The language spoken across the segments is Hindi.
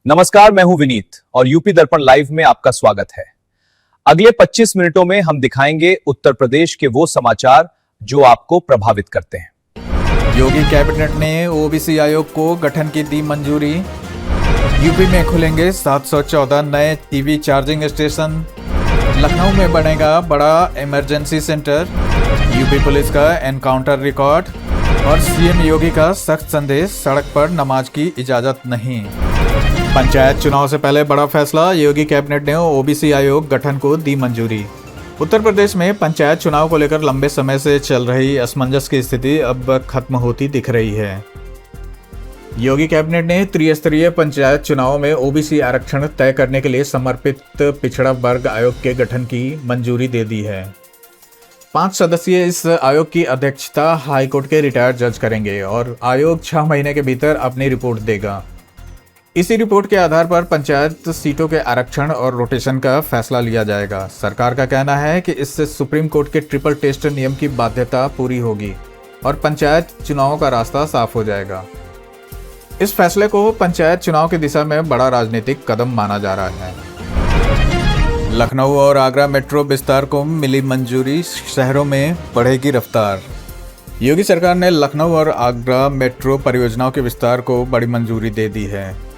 नमस्कार, मैं हूं विनीत और यूपी दर्पण लाइव में आपका स्वागत है। अगले 25 मिनटों में हम दिखाएंगे उत्तर प्रदेश के वो समाचार जो आपको प्रभावित करते हैं। योगी कैबिनेट ने ओबीसी आयोग को गठन की दी मंजूरी। यूपी में खुलेंगे 714 नए ईवी चार्जिंग स्टेशन। लखनऊ में बनेगा बड़ा इमरजेंसी सेंटर। यूपी पुलिस का एनकाउंटर रिकॉर्ड और सीएम योगी का सख्त संदेश, सड़क पर नमाज की इजाजत नहीं। पंचायत चुनाव से पहले बड़ा फैसला, योगी कैबिनेट ने ओबीसी आयोग गठन को दी मंजूरी। उत्तर प्रदेश में पंचायत चुनाव को लेकर लंबे समय से चल रही असमंजस की स्थिति अब खत्म होती दिख रही है। योगी कैबिनेट ने त्रिस्तरीय पंचायत चुनाव में ओबीसी आरक्षण तय करने के लिए समर्पित पिछड़ा वर्ग आयोग के गठन की मंजूरी दे दी है। 5 सदस्यीय इस आयोग की अध्यक्षता हाईकोर्ट के रिटायर्ड जज करेंगे और आयोग 6 महीने के भीतर अपनी रिपोर्ट देगा। इसी रिपोर्ट के आधार पर पंचायत सीटों के आरक्षण और रोटेशन का फैसला लिया जाएगा। सरकार का कहना है कि इससे सुप्रीम कोर्ट के ट्रिपल टेस्ट नियम की बाध्यता पूरी होगी और पंचायत चुनावों का रास्ता साफ हो जाएगा। इस फैसले को पंचायत चुनाव की दिशा में बड़ा राजनीतिक कदम माना जा रहा है। लखनऊ और आगरा मेट्रो विस्तार को मिली मंजूरी, शहरों में बढ़ेगी रफ्तार। योगी सरकार ने लखनऊ और आगरा मेट्रो परियोजनाओं के विस्तार को बड़ी मंजूरी दे दी है।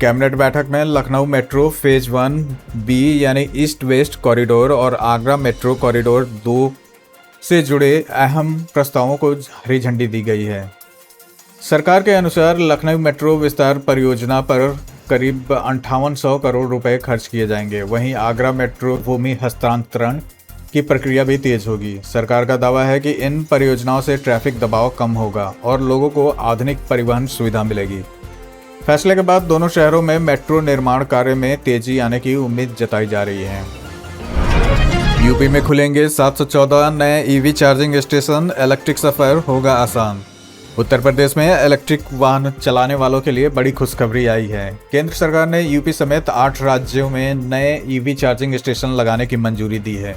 कैबिनेट बैठक में लखनऊ मेट्रो फेज 1B यानी ईस्ट वेस्ट कॉरिडोर और आगरा मेट्रो कॉरिडोर 2 से जुड़े अहम प्रस्तावों को हरी झंडी दी गई है। सरकार के अनुसार लखनऊ मेट्रो विस्तार परियोजना पर करीब 5800 करोड़ रुपए खर्च किए जाएंगे। वहीं आगरा मेट्रो भूमि हस्तांतरण की प्रक्रिया भी तेज होगी। सरकार का दावा है कि इन परियोजनाओं से ट्रैफिक दबाव कम होगा और लोगों को आधुनिक परिवहन सुविधा मिलेगी। फैसले के बाद दोनों शहरों में मेट्रो निर्माण कार्य में तेजी आने की उम्मीद जताई जा रही है। यूपी में खुलेंगे 714 नए ईवी चार्जिंग स्टेशन, इलेक्ट्रिक सफर होगा आसान। उत्तर प्रदेश में इलेक्ट्रिक वाहन चलाने वालों के लिए बड़ी खुशखबरी आई है। केंद्र सरकार ने यूपी समेत 8 राज्यों में नए ईवी चार्जिंग स्टेशन लगाने की मंजूरी दी है।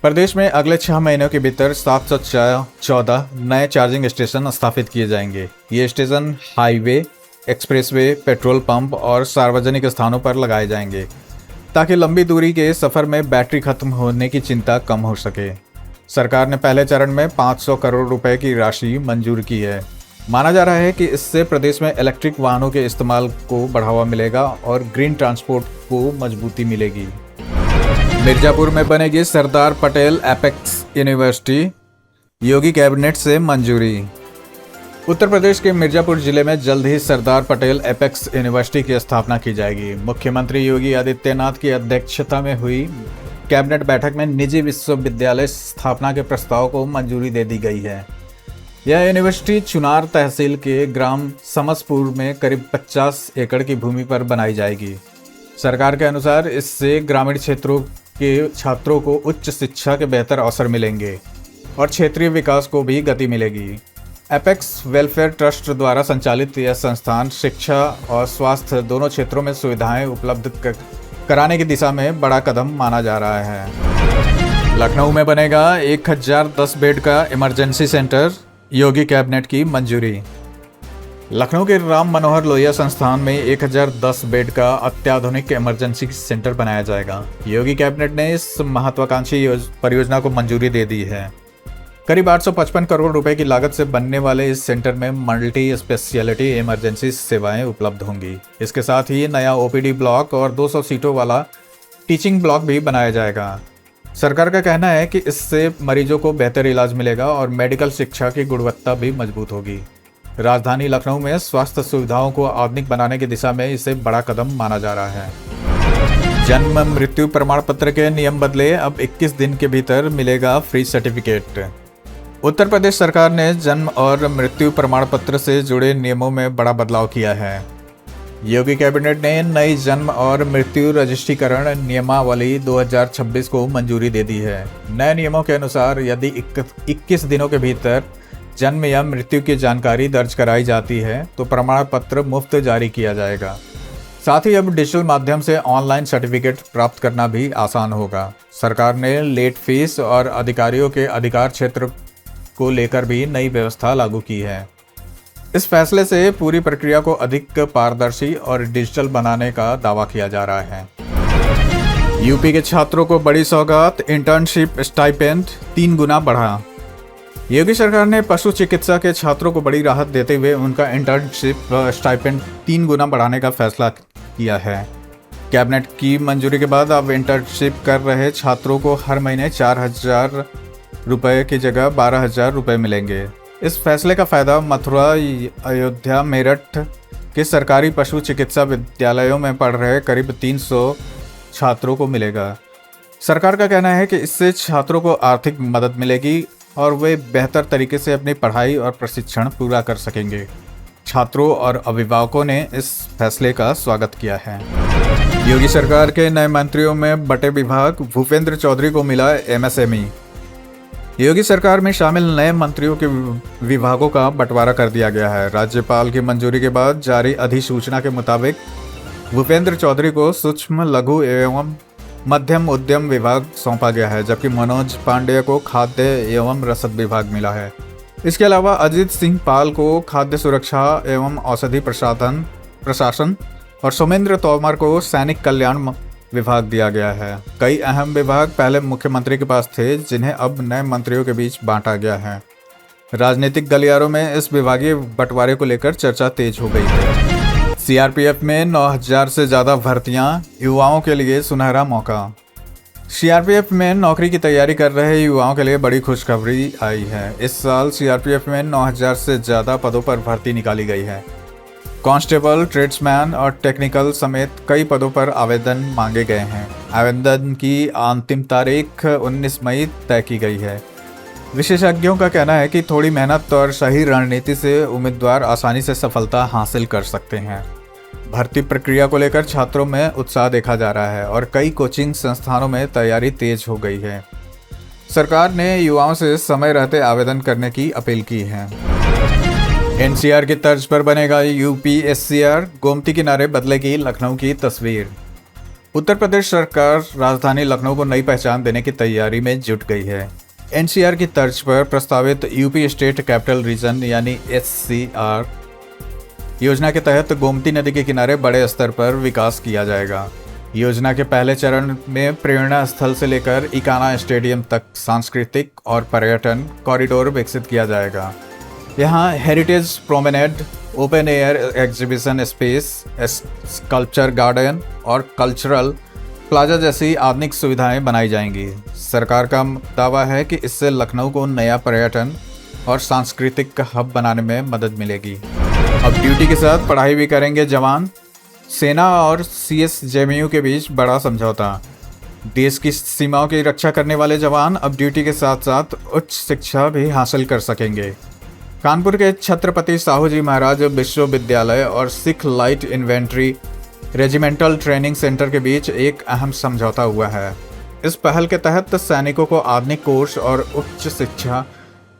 प्रदेश में अगले 6 महीनों के भीतर 714 नए चार्जिंग स्टेशन स्थापित किए जाएंगे। ये station highway, expressway, petrol pump और सार्वजनिक स्थानों पर लगाए जाएंगे ताकि लंबी दूरी के सफ़र में बैटरी खत्म होने की चिंता कम हो सके। सरकार ने पहले चरण में 500 करोड़ रुपए की राशि मंजूर की है। माना जा रहा है कि इससे प्रदेश में इलेक्ट्रिक वाहनों के इस्तेमाल को बढ़ावा मिलेगा और ग्रीन ट्रांसपोर्ट को मजबूती मिलेगी। मिर्जापुर में बनेगी सरदार पटेल एपेक्स यूनिवर्सिटी, योगी कैबिनेट से मंजूरी। उत्तर प्रदेश के मिर्जापुर जिले में जल्द ही सरदार पटेल एपेक्स यूनिवर्सिटी की स्थापना की जाएगी। मुख्यमंत्री योगी आदित्यनाथ की अध्यक्षता में हुई कैबिनेट बैठक में निजी विश्वविद्यालय स्थापना के प्रस्ताव को मंजूरी दे दी गई है। यह यूनिवर्सिटी चुनार तहसील के ग्राम समसपुर में करीब 50 एकड़ की भूमि पर बनाई जाएगी। सरकार के अनुसार इससे ग्रामीण क्षेत्रों के छात्रों को उच्च शिक्षा के बेहतर अवसर मिलेंगे और क्षेत्रीय विकास को भी गति मिलेगी। एपेक्स वेलफेयर ट्रस्ट द्वारा संचालित यह संस्थान शिक्षा और स्वास्थ्य दोनों क्षेत्रों में सुविधाएं उपलब्ध कराने की दिशा में बड़ा कदम माना जा रहा है। लखनऊ में बनेगा 1010 बेड का इमरजेंसी सेंटर, योगी कैबिनेट की मंजूरी। लखनऊ के राम मनोहर लोहिया संस्थान में 1010 बेड का अत्याधुनिक इमरजेंसी सेंटर बनाया जाएगा। योगी कैबिनेट ने इस महत्वाकांक्षी परियोजना को मंजूरी दे दी है। करीब 855 करोड़ रुपए की लागत से बनने वाले इस सेंटर में मल्टी स्पेशलिटी इमरजेंसी सेवाएं उपलब्ध होंगी। इसके साथ ही नया ओपीडी ब्लॉक और 200 सीटों वाला टीचिंग ब्लॉक भी बनाया जाएगा। सरकार का कहना है कि इससे मरीजों को बेहतर इलाज मिलेगा और मेडिकल शिक्षा की गुणवत्ता भी मजबूत होगी। राजधानी लखनऊ में स्वास्थ्य सुविधाओं को आधुनिक बनाने की दिशा में इसे बड़ा कदम माना जा रहा है। जन्म मृत्यु प्रमाण पत्र के नियम बदले, अब 21 दिन के भीतर मिलेगा फ्री सर्टिफिकेट। उत्तर प्रदेश सरकार ने जन्म और मृत्यु प्रमाण पत्र से जुड़े नियमों में बड़ा बदलाव किया है। योगी कैबिनेट ने नई जन्म और मृत्यु रजिस्ट्रीकरण नियमावली 2026 को मंजूरी दे दी है। नए नियमों के अनुसार यदि 21 दिनों के भीतर जन्म या मृत्यु की जानकारी दर्ज कराई जाती है तो प्रमाण पत्र मुफ्त जारी किया जाएगा। साथ ही अब डिजिटल माध्यम से ऑनलाइन सर्टिफिकेट प्राप्त करना भी आसान होगा। सरकार ने लेट फीस और अधिकारियों के अधिकार क्षेत्र को लेकर भी नई व्यवस्था लागू की है। इस फैसले से पूरी प्रक्रिया को अधिक पारदर्शी और डिजिटल बनाने का दावा किया जा रहा है। यूपी के छात्रों को बड़ी सौगात, इंटर्नशिप स्टाइपेंड 3 गुना बढ़ा। योगी सरकार ने पशु चिकित्सा के छात्रों को बड़ी राहत देते हुए उनका इंटर्नशिप स्टाइपेंड 3 गुना बढ़ाने का फैसला किया है। कैबिनेट की मंजूरी के बाद अब इंटर्नशिप कर रहे छात्रों को हर महीने 4,000 रुपये की जगह 12,000 रुपये मिलेंगे। इस फैसले का फ़ायदा मथुरा, अयोध्या, मेरठ के सरकारी पशु चिकित्सा विद्यालयों में पढ़ रहे करीब 300 छात्रों को मिलेगा। सरकार का कहना है कि इससे छात्रों को आर्थिक मदद मिलेगी और वे बेहतर तरीके से अपनी पढ़ाई और प्रशिक्षण पूरा कर सकेंगे। छात्रों और अभिभावकों ने इस फैसले का स्वागत किया है। योगी सरकार के नए मंत्रियों में बटे विभाग, भूपेंद्र चौधरी को मिला MSME। योगी सरकार में शामिल नए मंत्रियों के विभागों का बंटवारा कर दिया गया है। राज्यपाल की मंजूरी के बाद जारी अधिसूचना के मुताबिक भूपेंद्र चौधरी को सूक्ष्म, लघु एवं मध्यम उद्यम विभाग सौंपा गया है, जबकि मनोज पांडेय को खाद्य एवं रसद विभाग मिला है। इसके अलावा अजीत सिंह पाल को खाद्य सुरक्षा एवं औषधि प्रशासन और सोमेंद्र तोमर को सैनिक कल्याण विभाग दिया गया है। कई अहम विभाग पहले मुख्यमंत्री के पास थे, जिन्हें अब नए मंत्रियों के बीच बांटा गया है। राजनीतिक गलियारों में इस विभागीय बंटवारे को लेकर चर्चा तेज हो गई है। CRPF में 9,000 से ज़्यादा भर्तियां, युवाओं के लिए सुनहरा मौका। CRPF में नौकरी की तैयारी कर रहे युवाओं के लिए बड़ी खुशखबरी आई है। इस साल CRPF में 9,000 से ज़्यादा पदों पर भर्ती निकाली गई है। कांस्टेबल, ट्रेड्समैन और टेक्निकल समेत कई पदों पर आवेदन मांगे गए हैं। आवेदन की अंतिम तारीख 19 मई तय की गई है। विशेषज्ञों का कहना है कि थोड़ी मेहनत और सही रणनीति से उम्मीदवार आसानी से सफलता हासिल कर सकते हैं। भर्ती प्रक्रिया को लेकर छात्रों में उत्साह देखा जा रहा है और कई कोचिंग संस्थानों में तैयारी तेज हो गई है। सरकार ने युवाओं से समय रहते आवेदन करने की अपील की है। NCR की तर्ज पर बनेगा UPSCR, गोमती किनारे बदलेगी लखनऊ की तस्वीर। उत्तर प्रदेश सरकार राजधानी लखनऊ को नई पहचान देने की तैयारी में जुट गई है। NCR की तर्ज पर प्रस्तावित यूपी स्टेट कैपिटल रीजन यानी SCR योजना के तहत गोमती नदी के किनारे बड़े स्तर पर विकास किया जाएगा। योजना के पहले चरण में प्रेरणा स्थल से लेकर इकाना स्टेडियम तक सांस्कृतिक और पर्यटन कॉरिडोर विकसित किया जाएगा। यहाँ heritage promenade, open air exhibition space, sculpture garden और कल्चरल प्लाजा जैसी आधुनिक सुविधाएं बनाई जाएंगी। सरकार का दावा है कि इससे लखनऊ को नया पर्यटन और सांस्कृतिक हब बनाने में मदद मिलेगी। अब ड्यूटी के साथ पढ़ाई भी करेंगे जवान। सेना और CSJMU के बीच बड़ा समझौता। देश की सीमाओं की रक्षा करने वाले जवान अब ड्यूटी के साथ साथ उच्च शिक्षा भी हासिल कर सकेंगे। कानपुर के छत्रपति साहू जी महाराज विश्वविद्यालय और Sikh light inventory regimental training centre के बीच एक अहम समझौता हुआ है। इस पहल के तहत सैनिकों को आधुनिक कोर्स और उच्च शिक्षा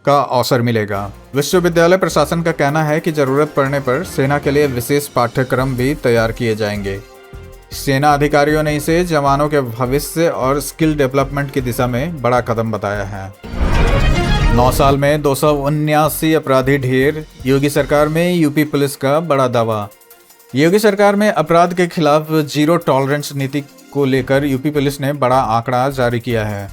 का अवसर मिलेगा। विश्वविद्यालय प्रशासन का कहना है कि जरूरत पड़ने पर सेना के लिए विशेष पाठ्यक्रम भी तैयार किए जाएंगे। सेना अधिकारियों ने इसे जवानों के भविष्य और स्किल डेवलपमेंट की दिशा में बड़ा कदम बताया है। 9 साल में 279 अपराधी ढेर, योगी सरकार में यूपी पुलिस का बड़ा दावा। योगी सरकार में अपराध के खिलाफ जीरो टॉलरेंस नीति को लेकर यूपी पुलिस ने बड़ा आंकड़ा जारी किया है।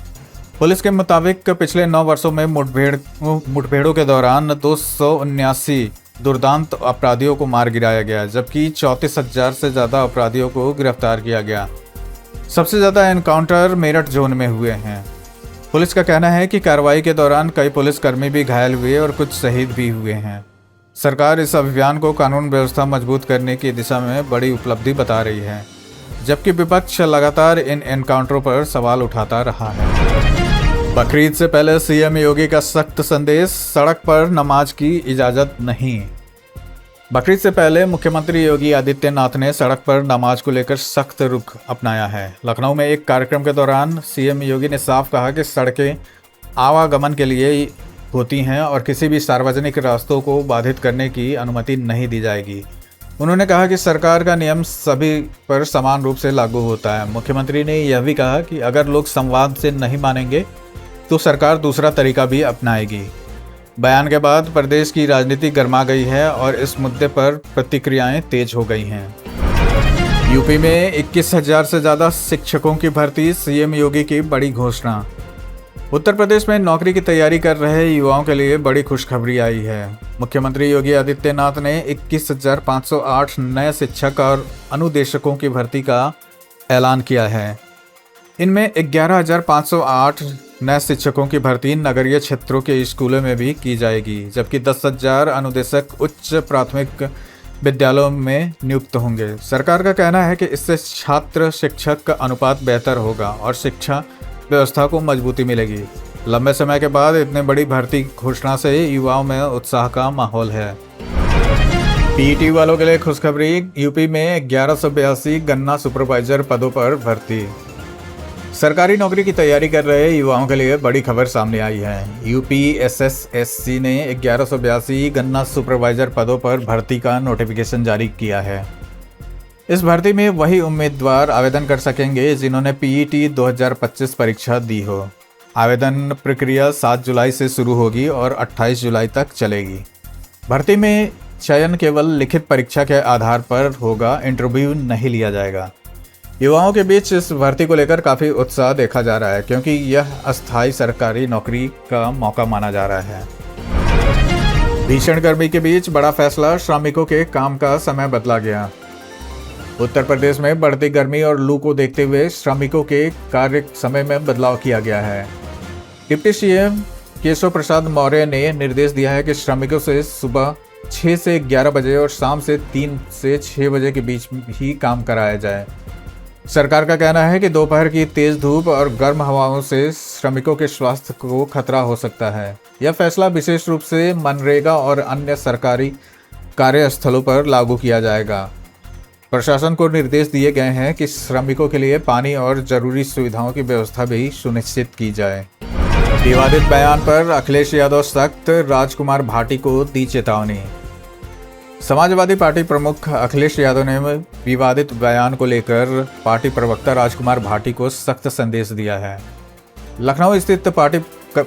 पुलिस के मुताबिक पिछले 9 वर्षों में मुठभेड़ों के दौरान 279 दुर्दांत अपराधियों को मार गिराया गया, जबकि 34,000 से ज़्यादा अपराधियों को गिरफ्तार किया गया। सबसे ज़्यादा एनकाउंटर मेरठ जोन में हुए हैं। पुलिस का कहना है कि कार्रवाई के दौरान कई पुलिसकर्मी भी घायल हुए और कुछ शहीद भी हुए हैं। सरकार इस अभियान को कानून व्यवस्था मजबूत करने की दिशा में बड़ी उपलब्धि बता रही है, जबकि विपक्ष लगातार इन एनकाउंटरों पर सवाल उठाता रहा है। बकरीद से पहले सीएम योगी का सख्त संदेश, सड़क पर नमाज की इजाज़त नहीं। बकरीद से पहले मुख्यमंत्री योगी आदित्यनाथ ने सड़क पर नमाज को लेकर सख्त रुख अपनाया है। लखनऊ में एक कार्यक्रम के दौरान सीएम योगी ने साफ कहा कि सड़कें आवागमन के लिए होती हैं और किसी भी सार्वजनिक रास्तों को बाधित करने की अनुमति नहीं दी जाएगी। उन्होंने कहा कि सरकार का नियम सभी पर समान रूप से लागू होता है। मुख्यमंत्री ने यह भी कहा कि अगर लोग संवाद से नहीं मानेंगे तो सरकार दूसरा तरीका भी अपनाएगी। बयान के बाद प्रदेश की राजनीति गर्मा गई है और इस मुद्दे पर प्रतिक्रियाएं तेज हो गई हैं। यूपी में 21,000 से ज़्यादा शिक्षकों की भर्ती, सीएम योगी की बड़ी घोषणा। उत्तर प्रदेश में नौकरी की तैयारी कर रहे युवाओं के लिए बड़ी खुशखबरी आई है। मुख्यमंत्री योगी आदित्यनाथ ने 21,508 नए शिक्षक और अनुदेशकों की भर्ती का ऐलान किया है। इनमें 11,508 नए शिक्षकों की भर्ती नगरीय क्षेत्रों के स्कूलों में भी की जाएगी, जबकि 10,000 अनुदेशक उच्च प्राथमिक विद्यालयों में नियुक्त होंगे। सरकार का कहना है कि इससे छात्र शिक्षक का अनुपात बेहतर होगा और शिक्षा व्यवस्था को मजबूती मिलेगी। लंबे समय के बाद इतने बड़ी भर्ती घोषणा से युवाओं में उत्साह का माहौल है। पीईटी वालों के लिए खुशखबरी, यूपी में 1182 गन्ना सुपरवाइजर पदों पर भर्ती। सरकारी नौकरी की तैयारी कर रहे युवाओं के लिए बड़ी खबर सामने आई है। यूपी एसएसएससी ने 1182 गन्ना सुपरवाइजर पदों पर भर्ती का नोटिफिकेशन जारी किया है। इस भर्ती में वही उम्मीदवार आवेदन कर सकेंगे जिन्होंने पीईटी 2025 परीक्षा दी हो। आवेदन प्रक्रिया 7 जुलाई से शुरू होगी और 28 जुलाई तक चलेगी। भर्ती में चयन केवल लिखित परीक्षा के आधार पर होगा, इंटरव्यू नहीं लिया जाएगा। युवाओं के बीच इस भर्ती को लेकर काफ़ी उत्साह देखा जा रहा है, क्योंकि यह अस्थायी सरकारी नौकरी का मौका माना जा रहा है। भीषण गर्मी के बीच बड़ा फैसला, श्रमिकों के काम का समय बदला गया। उत्तर प्रदेश में बढ़ती गर्मी और लू को देखते हुए श्रमिकों के कार्य समय में बदलाव किया गया है। डिप्टी सीएम केशव प्रसाद मौर्य ने निर्देश दिया है कि श्रमिकों से सुबह 6 से 11 बजे और शाम से 3 से 6 बजे के बीच ही काम कराया जाए। सरकार का कहना है कि दोपहर की तेज धूप और गर्म हवाओं से श्रमिकों के स्वास्थ्य को खतरा हो सकता है। यह फैसला विशेष रूप से मनरेगा और अन्य सरकारी कार्यस्थलों पर लागू किया जाएगा। प्रशासन को निर्देश दिए गए हैं कि श्रमिकों के लिए पानी और जरूरी सुविधाओं की व्यवस्था भी सुनिश्चित की जाए। विवादित बयान पर अखिलेश यादव सख्त, राजकुमार भाटी को दी चेतावनी। समाजवादी पार्टी प्रमुख अखिलेश यादव ने विवादित बयान को लेकर पार्टी प्रवक्ता राजकुमार भाटी को सख्त संदेश दिया है। लखनऊ स्थित पार्टी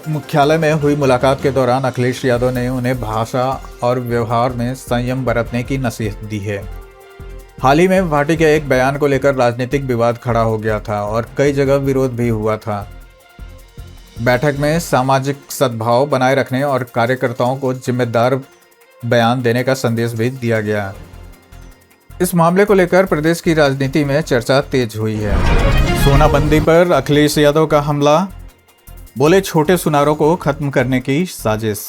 मुख्यालय में हुई मुलाकात के दौरान अखिलेश यादव ने उन्हें भाषा और व्यवहार में संयम बरतने की नसीहत दी है। हाल ही में भाटी के एक बयान को लेकर राजनीतिक विवाद खड़ा हो गया था और कई जगह विरोध भी हुआ था। बैठक में सामाजिक सद्भाव बनाए रखने और कार्यकर्ताओं को जिम्मेदार बयान देने का संदेश भी दिया गया। इस मामले को लेकर प्रदेश की राजनीति में चर्चा तेज हुई है। सोनाबंदी पर अखिलेश यादव का हमला, बोले छोटे सुनारों को खत्म करने की साजिश।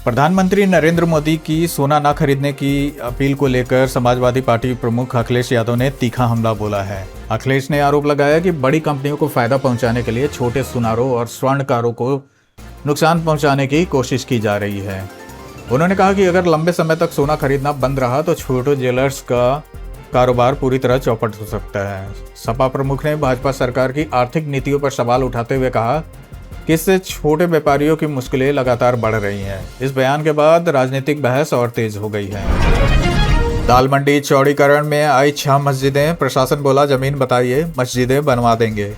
प्रधानमंत्री नरेंद्र मोदी की सोना न खरीदने की अपील को लेकर समाजवादी पार्टी प्रमुख अखिलेश यादव ने तीखा हमला बोला है। अखिलेश ने आरोप लगाया कि बड़ी कंपनियों को फायदा पहुंचाने के लिए छोटे सुनारों और स्वर्णकारों को नुकसान पहुंचाने की कोशिश की जा रही है। उन्होंने कहा कि अगर लंबे समय तक सोना खरीदना बंद रहा तो छोटे ज्वेलर्स का कारोबार पूरी तरह चौपट हो सकता है। सपा प्रमुख ने भाजपा सरकार की आर्थिक नीतियों पर सवाल उठाते हुए कहा कि इससे छोटे व्यापारियों की मुश्किलें लगातार बढ़ रही हैं। इस बयान के बाद राजनीतिक बहस और तेज हो गई है। दाल मंडी चौड़ीकरण में आई 6 मस्जिदें, प्रशासन बोला जमीन बताइए, मस्जिदें बनवा देंगे।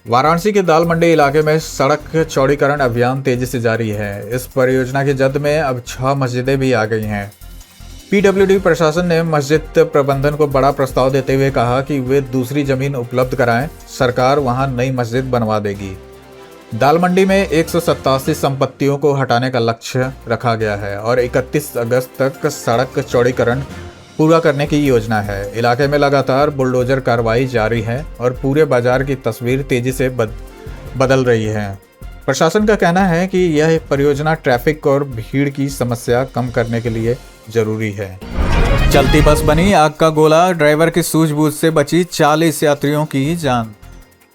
वाराणसी के दाल मंडी इलाके में सड़क चौड़ीकरण अभियान तेजी से जारी है। इस परियोजना की जद में अब 6 मस्जिदें भी आ गई हैं। पीडब्ल्यूडी प्रशासन ने मस्जिद प्रबंधन को बड़ा प्रस्ताव देते हुए कहा कि वे दूसरी जमीन उपलब्ध कराएं, सरकार वहां नई मस्जिद बनवा देगी। दाल मंडी में 187 संपत्तियों को हटाने का लक्ष्य रखा गया है और 31 अगस्त तक सड़क चौड़ीकरण पूरा करने की योजना है। इलाके में लगातार बुलडोजर कार्रवाई जारी है और पूरे बाजार की तस्वीर तेजी से बदल रही है। प्रशासन का कहना है कि यह परियोजना ट्रैफिक और भीड़ की समस्या कम करने के लिए जरूरी है। चलती बस बनी आग का गोला, ड्राइवर की सूझबूझ से बची 40 यात्रियों की जान।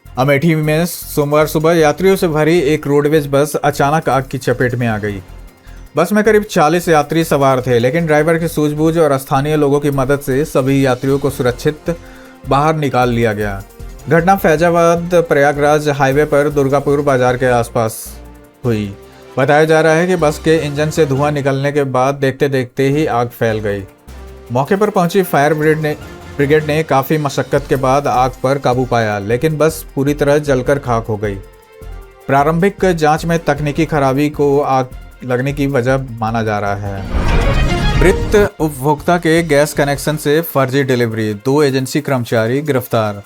अमेठी में सोमवार सुबह यात्रियों से भरी एक रोडवेज बस अचानक आग की चपेट में आ गई। बस में करीब 40 यात्री सवार थे, लेकिन ड्राइवर की सूझबूझ और स्थानीय लोगों की मदद से सभी यात्रियों को सुरक्षित बाहर निकाल लिया गया। घटना फैजाबाद प्रयागराज हाईवे पर दुर्गापुर बाजार के आसपास हुई। बताया जा रहा है कि बस के इंजन से धुआं निकलने के बाद देखते देखते ही आग फैल गई। मौके पर पहुंची फायर ब्रिगेड ने काफ़ी मशक्कत के बाद आग पर काबू पाया, लेकिन बस पूरी तरह जलकर खाक हो गई। प्रारंभिक जांच में तकनीकी खराबी को आग लगने की वजह माना जा रहा है। मृत उपभोक्ता के गैस कनेक्शन से फर्जी डिलीवरी, 2 एजेंसी कर्मचारी गिरफ्तार।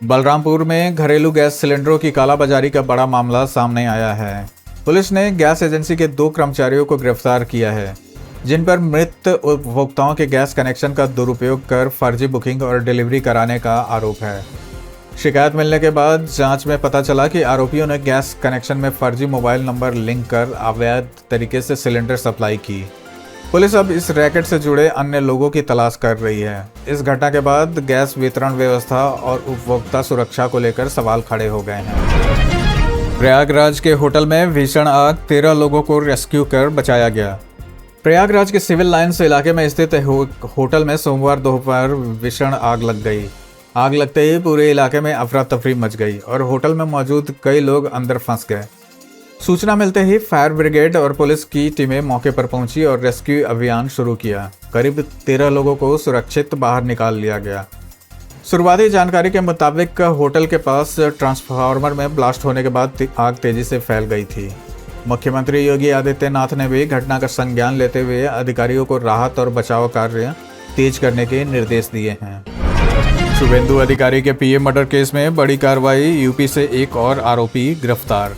बलरामपुर में घरेलू गैस सिलेंडरों की कालाबाजारी का बड़ा मामला सामने आया है। पुलिस ने गैस एजेंसी के 2 कर्मचारियों को गिरफ्तार किया है, जिन पर मृत उपभोक्ताओं के गैस कनेक्शन का दुरुपयोग कर फर्जी बुकिंग और डिलीवरी कराने का आरोप है। शिकायत मिलने के बाद जांच में पता चला कि आरोपियों ने गैस कनेक्शन में फर्जी मोबाइल नंबर लिंक कर अवैध तरीके से सिलेंडर सप्लाई की। पुलिस अब इस रैकेट से जुड़े अन्य लोगों की तलाश कर रही है। इस घटना के बाद गैस वितरण व्यवस्था और उपभोक्ता सुरक्षा को लेकर सवाल खड़े हो गए हैं। प्रयागराज के होटल में भीषण आग, 13 लोगों को रेस्क्यू कर बचाया गया। प्रयागराज के सिविल लाइन्स इलाके में स्थित होटल में सोमवार दोपहर भीषण आग लग गई। आग लगते ही पूरे इलाके में अफरा तफरी मच गई और होटल में मौजूद कई लोग अंदर फंस गए। सूचना मिलते ही फायर ब्रिगेड और पुलिस की टीमें मौके पर पहुंची और रेस्क्यू अभियान शुरू किया। करीब 13 लोगों को सुरक्षित बाहर निकाल लिया गया। शुरुआती जानकारी के मुताबिक होटल के पास ट्रांसफार्मर में ब्लास्ट होने के बाद आग तेजी से फैल गई थी। मुख्यमंत्री योगी आदित्यनाथ ने भी घटना का संज्ञान लेते हुए अधिकारियों को राहत और बचाव कार्य तेज करने के निर्देश दिए हैं। शुभेंदु अधिकारी के पीए मर्डर केस में बड़ी कार्रवाई, यूपी से एक और आरोपी गिरफ्तार।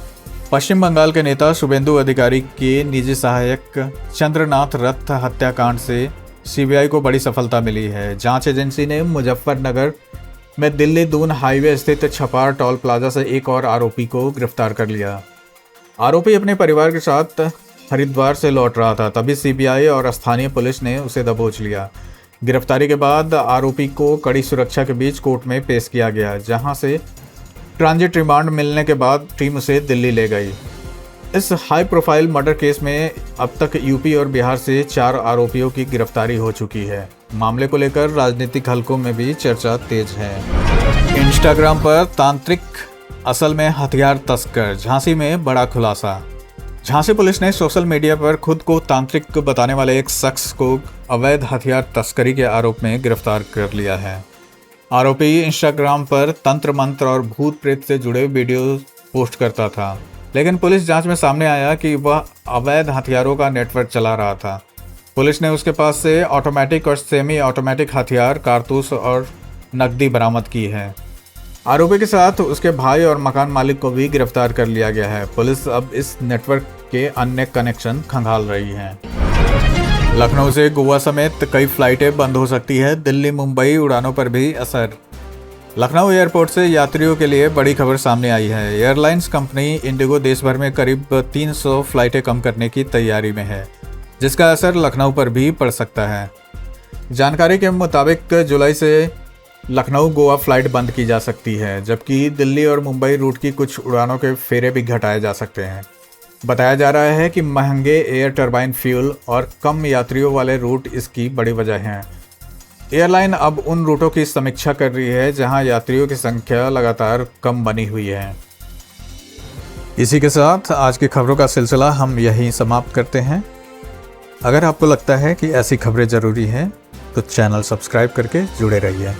पश्चिम बंगाल के नेता शुभेंदु अधिकारी के निजी सहायक चंद्रनाथ रथ हत्याकांड से सीबीआई को बड़ी सफलता मिली है। जांच एजेंसी ने मुजफ्फरनगर में दिल्ली दून हाईवे स्थित छपार टोल प्लाजा से एक और आरोपी को गिरफ्तार कर लिया। आरोपी अपने परिवार के साथ हरिद्वार से लौट रहा था, तभी सीबीआई और स्थानीय पुलिस ने उसे दबोच लिया। गिरफ्तारी के बाद आरोपी को कड़ी सुरक्षा के बीच कोर्ट में पेश किया गया, जहां से ट्रांजिट रिमांड मिलने के बाद टीम उसे दिल्ली ले गई। इस हाई प्रोफाइल मर्डर केस में अब तक यूपी और बिहार से 4 आरोपियों की गिरफ्तारी हो चुकी है। मामले को लेकर राजनीतिक हलकों में भी चर्चा तेज है। इंस्टाग्राम पर तांत्रिक असल में हथियार तस्कर, झांसी में बड़ा खुलासा। झांसी पुलिस ने सोशल मीडिया पर खुद को तांत्रिक बताने वाले एक शख्स को अवैध हथियार तस्करी के आरोप में गिरफ्तार कर लिया है। आरोपी इंस्टाग्राम पर तंत्र मंत्र और भूत प्रेत से जुड़े वीडियो पोस्ट करता था, लेकिन पुलिस जांच में सामने आया कि वह अवैध हथियारों का नेटवर्क चला रहा था। पुलिस ने उसके पास से ऑटोमेटिक और सेमी ऑटोमेटिक हथियार, कारतूस और नकदी बरामद की है। आरोपी के साथ उसके भाई और मकान मालिक को भी गिरफ्तार कर लिया गया है। पुलिस अब इस नेटवर्क के अन्य कनेक्शन खंगाल रही है। लखनऊ से गोवा समेत कई फ्लाइटें बंद हो सकती है, दिल्ली मुंबई उड़ानों पर भी असर। लखनऊ एयरपोर्ट से यात्रियों के लिए बड़ी खबर सामने आई है। एयरलाइंस कंपनी इंडिगो देश भर में करीब 300 फ्लाइटें कम करने की तैयारी में है, जिसका असर लखनऊ पर भी पड़ सकता है। जानकारी के मुताबिक जुलाई से लखनऊ गोवा फ्लाइट बंद की जा सकती है, जबकि दिल्ली और मुंबई रूट की कुछ उड़ानों के फेरे भी घटाए जा सकते हैं। बताया जा रहा है कि महंगे एयर टरबाइन फ्यूल और कम यात्रियों वाले रूट इसकी बड़ी वजह हैं। एयरलाइन अब उन रूटों की समीक्षा कर रही है जहां यात्रियों की संख्या लगातार कम बनी हुई है। इसी के साथ आज की खबरों का सिलसिला हम यहीं समाप्त करते हैं। अगर आपको लगता है कि ऐसी खबरें ज़रूरी हैं तो चैनल सब्सक्राइब करके जुड़े रहिए।